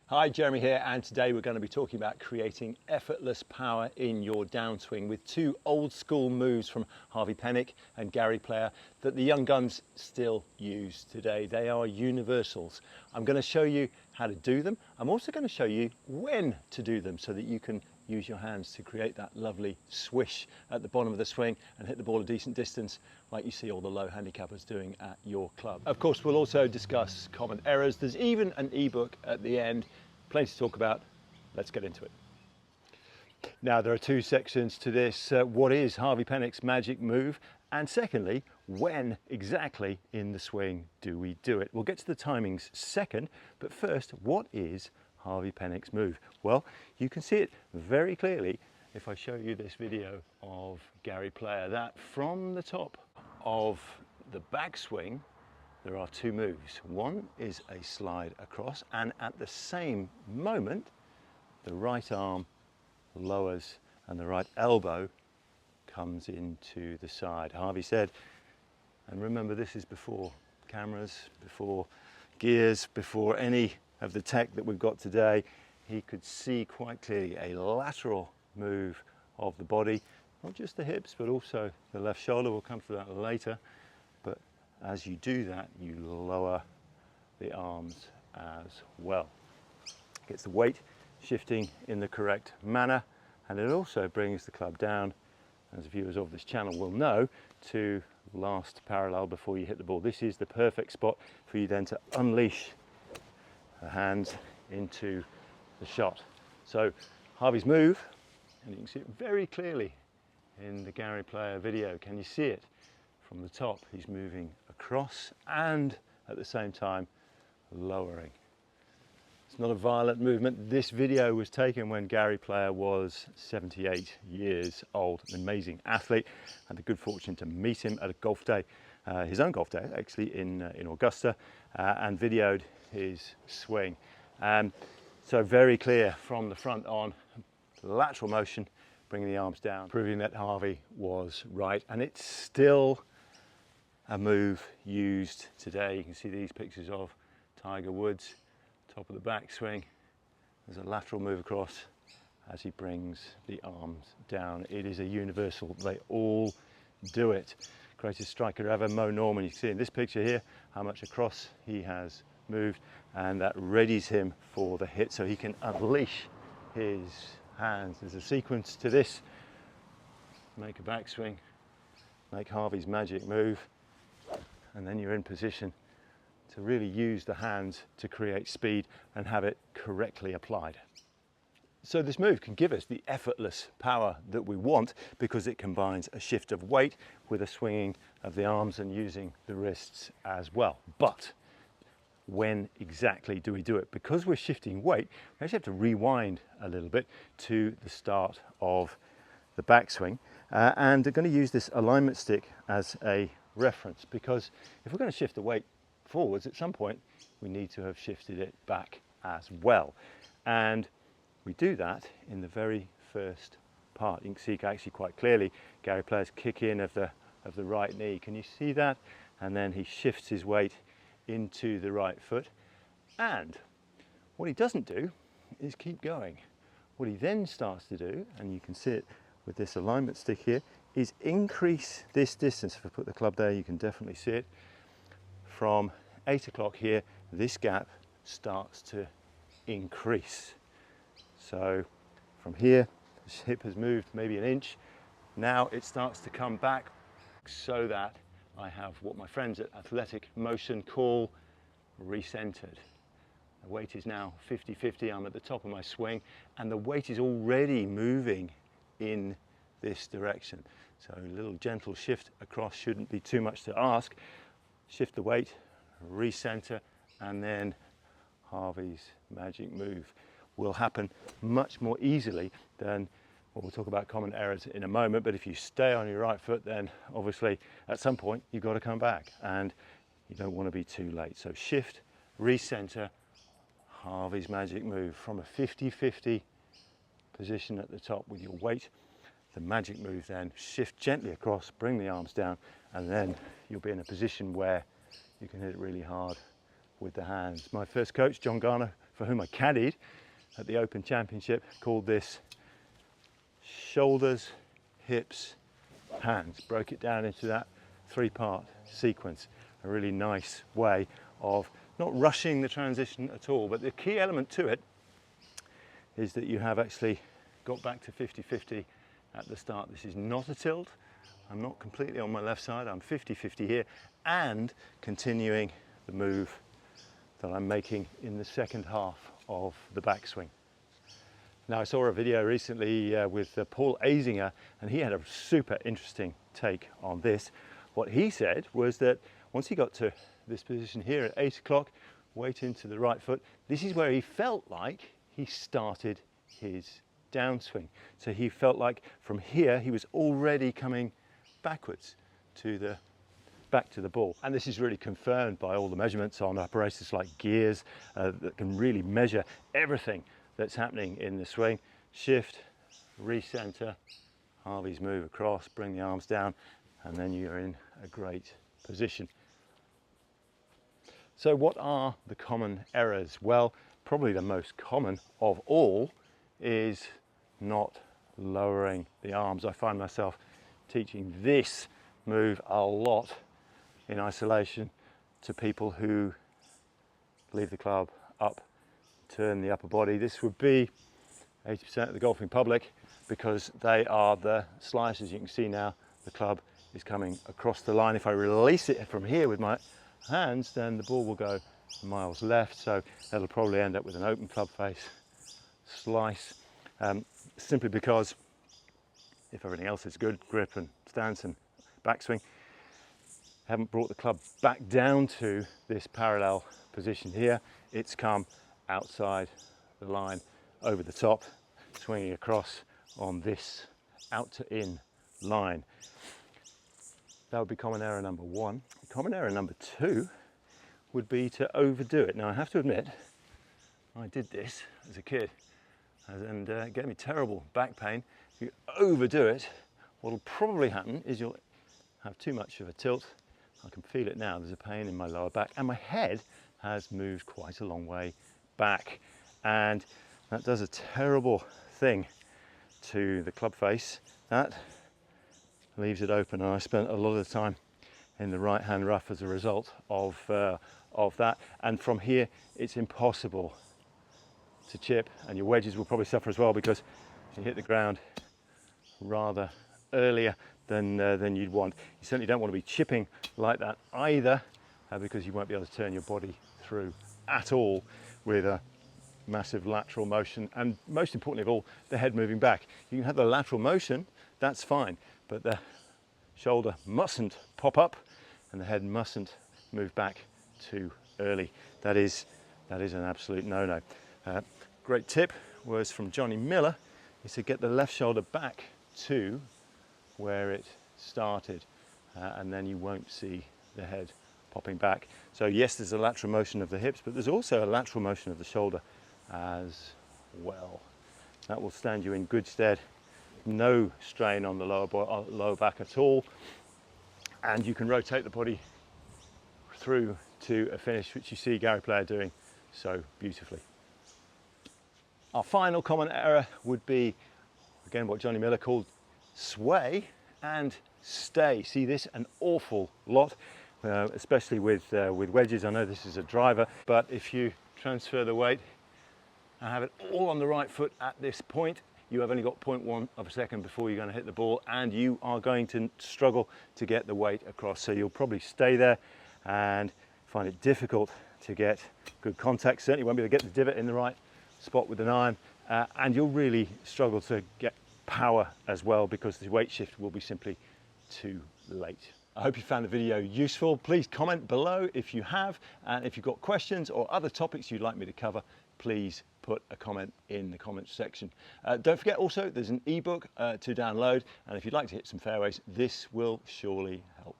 Hi, Jeremy here, and today we're going to be talking about creating effortless power in your downswing with two old school moves from Harvey Pennock and Gary Player that the young guns still use today. They are universals. I'm going to show you how to do them. I'm also going to show you when to do them so that you can use your hands to create that lovely swish at the bottom of the swing and hit the ball a decent distance like you see all the low handicappers doing at your club. Of course, we'll also discuss common errors. There's even an ebook at the end. Plenty to talk about. Let's get into it. Now, there are two sections to this. What is Harvey Pennock's magic move? And secondly, when exactly in the swing do we do it? We'll get to the timings second, but first, what is Harvey Pennock's move? Well, you can see it very clearly if I show you this video of Gary Player, that from the top of the backswing, there are two moves. One is a slide across, and at the same moment, the right arm lowers and the right elbow comes into the side. Harvey said, and remember this is before cameras, before gears, before any of the tech that we've got today, he could see quite clearly a lateral move of the body, not just the hips, but also the left shoulder. We'll come to that later. But as you do that, you lower the arms as well. Gets the weight shifting in the correct manner, and it also brings the club down, as viewers of this channel will know, to last parallel before you hit the ball. This is the perfect spot for you then to unleash the hands into the shot. So Harvey's move, and you can see it very clearly in the Gary Player video. Can you see it? From the top, he's moving across and at the same time lowering. It's not a violent movement. This video was taken when Gary Player was 78 years old, an amazing athlete. I had the good fortune to meet him at a golf day, his own golf day actually in Augusta, and videoed his swing. So very clear from the front on, lateral motion, bringing the arms down, proving that Harvey was right. And it's still a move used today. You can see these pictures of Tiger Woods, top of the backswing. There's a lateral move across as he brings the arms down. It is a universal. They all do it. Greatest striker ever, Mo Norman. You can see in this picture here how much across he has moved, and that readies him for the hit so he can unleash his hands. There's a sequence to this. Make a backswing, make Harvey's magic move, and then you're in position to really use the hands to create speed and have it correctly applied. So this move can give us the effortless power that we want because it combines a shift of weight with a swinging of the arms and using the wrists as well. But when exactly do we do it? Because we're shifting weight, we actually have to rewind a little bit to the start of the backswing. And we're going to use this alignment stick as a reference, because if we're going to shift the weight forwards, at some point we need to have shifted it back as well. And we do that in the very first part. You can see actually quite clearly Gary Player's kick in of the right knee. Can you see that? And then he shifts his weight into the right foot, and what he doesn't do is keep going. What he then starts to do, and you can see it with this alignment stick here, is increase this distance. If I put the club there, you can definitely see it. From 8 o'clock here, this gap starts to increase. So from here, this hip has moved maybe an inch. Now it starts to come back so that I have what my friends at Athletic Motion call recentered. The weight is now 50-50, I'm at the top of my swing, and the weight is already moving in this direction. So a little gentle shift across shouldn't be too much to ask. Shift the weight, recenter, and then Harvey's magic move will happen much more easily than, well, we'll talk about common errors in a moment, but if you stay on your right foot, then obviously at some point you've got to come back and you don't want to be too late. So shift, recenter, Harvey's magic move from a 50-50 position at the top with your weight. The magic move then, shift gently across, bring the arms down, and then you'll be in a position where you can hit it really hard with the hands. My first coach, John Garner, for whom I caddied at the Open Championship, called this shoulders, hips, hands. Broke it down into that 3-part sequence. A really nice way of not rushing the transition at all, but the key element to it is that you have actually got back to 50-50 at the start. This is not a tilt. I'm not completely on my left side. I'm 50-50 here, and continuing the move that I'm making in the second half of the backswing. Now, I saw a video recently with Paul Azinger, and he had a super interesting take on this. What he said was that once he got to this position here at 8 o'clock, weight into the right foot, this is where he felt like he started his downswing. So he felt like from here he was already coming backwards to back to the ball. And this is really confirmed by all the measurements on apparatus like gears that can really measure everything that's happening in the swing. Shift, recenter, Harvey's move across, bring the arms down, and then you're in a great position. So what are the common errors? Well, probably the most common of all is not lowering the arms. I find myself teaching this move a lot in isolation to people who leave the club up, turn the upper body. This would be 80% of the golfing public, because they are the slicers. You can see now the club is coming across the line. If I release it from here with my hands, then the ball will go miles left, so that'll probably end up with an open club face slice, simply because if everything else is good, grip and stance and backswing, haven't brought the club back down to this parallel position here. It's come outside the line, over the top, swinging across on this out to in line. That would be common error number one. Common error number two would be to overdo it. Now, I have to admit, I did this as a kid, and it gave me terrible back pain. If you overdo it, what will probably happen is you'll have too much of a tilt. I can feel it now. There's a pain in my lower back, and my head has moved quite a long way back, and that does a terrible thing to the club face. That leaves it open, and I spent a lot of the time in the right hand rough as a result of that. And from here, it's impossible to chip, and your wedges will probably suffer as well, because you hit the ground rather earlier than you'd want. You certainly don't want to be chipping like that either, because you won't be able to turn your body through at all with a massive lateral motion, and most importantly of all, the head moving back. You can have the lateral motion, that's fine, but the shoulder mustn't pop up and the head mustn't move back too early. That is an absolute no-no. Great tip was from Johnny Miller. He said get the left shoulder back to where it started, and then you won't see the head popping back. So yes, there's a lateral motion of the hips, but there's also a lateral motion of the shoulder as well. That will stand you in good stead. No strain on the lower back at all, and you can rotate the body through to a finish, which you see Gary Player doing so beautifully. Our final common error would be, again, what Johnny Miller called sway and stay. See this an awful lot, especially with wedges. I know this is a driver, but if you transfer the weight and have it all on the right foot at this point, you have only got 0.1 of a second before you're going to hit the ball, and you are going to struggle to get the weight across. So you'll probably stay there and find it difficult to get good contact. Certainly won't be able to get the divot in the right spot with an iron, and you'll really struggle to get power as well, because the weight shift will be simply too late. I hope you found the video useful. Please comment below if you have, and if you've got questions or other topics you'd like me to cover, please put a comment in the comments section. Don't forget also, there's an ebook to download, and if you'd like to hit some fairways, this will surely help.